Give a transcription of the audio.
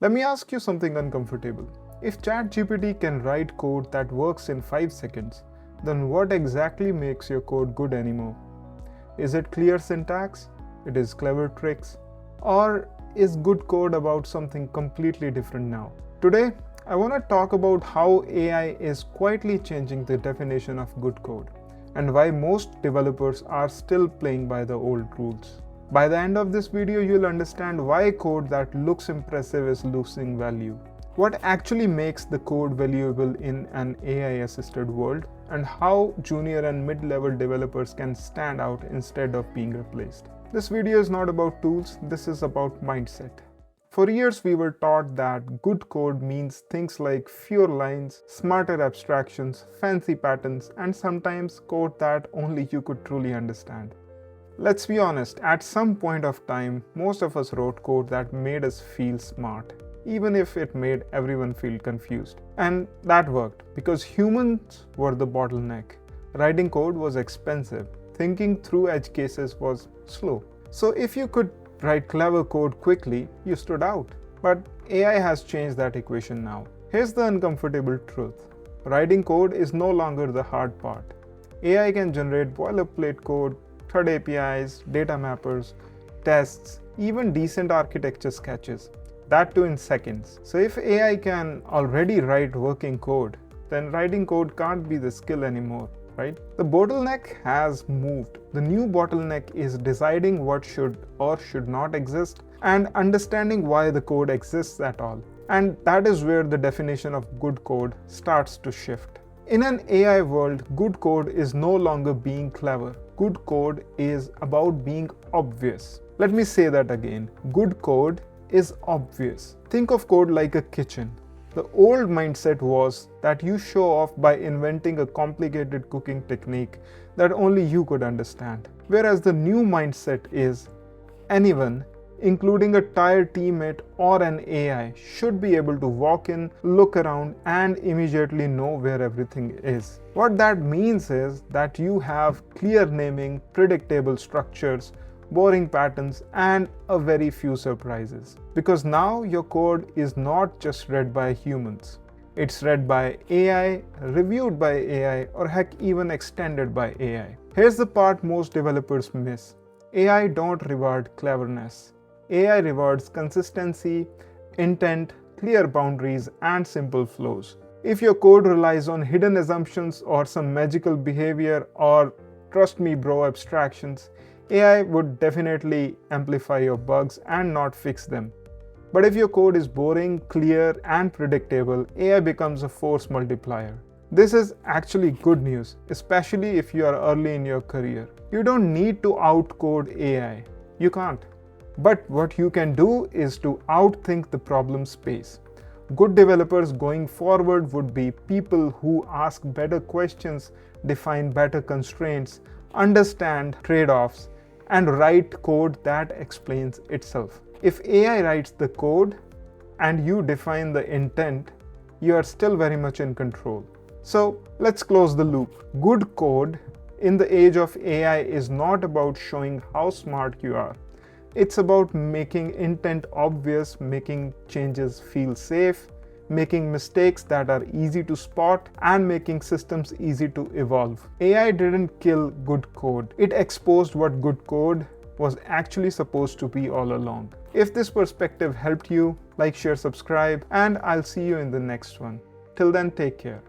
Let me ask you something uncomfortable. If ChatGPT can write code that works in 5 seconds, then what exactly makes your code good anymore? Is it clear syntax? It is clever tricks? Or is good code about something completely different now? Today, I want to talk about how AI is quietly changing the definition of good code and why most developers are still playing by the old rules. By the end of this video, you'll understand why code that looks impressive is losing value, what actually makes the code valuable in an AI-assisted world, and how junior and mid-level developers can stand out instead of being replaced. This video is not about tools, this is about mindset. For years, we were taught that good code means things like fewer lines, smarter abstractions, fancy patterns, and sometimes code that only you could truly understand. Let's be honest, at some point of time, most of us wrote code that made us feel smart, even if it made everyone feel confused. And that worked, because humans were the bottleneck. Writing code was expensive. Thinking through edge cases was slow. So if you could write clever code quickly, you stood out. But AI has changed that equation now. Here's the uncomfortable truth. Writing code is no longer the hard part. AI can generate boilerplate code, third APIs, data mappers, tests, even decent architecture sketches. That too in seconds. So if AI can already write working code, then writing code can't be the skill anymore, right? The bottleneck has moved. The new bottleneck is deciding what should or should not exist and understanding why the code exists at all. And that is where the definition of good code starts to shift. In an AI world, good code is no longer being clever. Good code is about being obvious. Let me say that again. Good code is obvious. Think of code like a kitchen. The old mindset was that you show off by inventing a complicated cooking technique that only you could understand. Whereas the new mindset is anyone, including a tired teammate or an AI, should be able to walk in, look around, and immediately know where everything is. What that means is that you have clear naming, predictable structures, boring patterns, and a very few surprises. Because now your code is not just read by humans. It's read by AI, reviewed by AI, or heck, even extended by AI. Here's the part most developers miss. AI don't reward cleverness. AI rewards consistency, intent, clear boundaries, and simple flows. If your code relies on hidden assumptions or some magical behavior or trust me bro abstractions, AI would definitely amplify your bugs and not fix them. But if your code is boring, clear, and predictable, AI becomes a force multiplier. This is actually good news, especially if you are early in your career. You don't need to outcode AI. You can't. But what you can do is to outthink the problem space. Good developers going forward would be people who ask better questions, define better constraints, understand trade-offs, and write code that explains itself. If AI writes the code and you define the intent, you are still very much in control. So let's close the loop. Good code in the age of AI is not about showing how smart you are. It's about making intent obvious, making changes feel safe, making mistakes that are easy to spot, and making systems easy to evolve. AI didn't kill good code. It exposed what good code was actually supposed to be all along. If this perspective helped you, like, share, subscribe, and I'll see you in the next one. Till then, take care.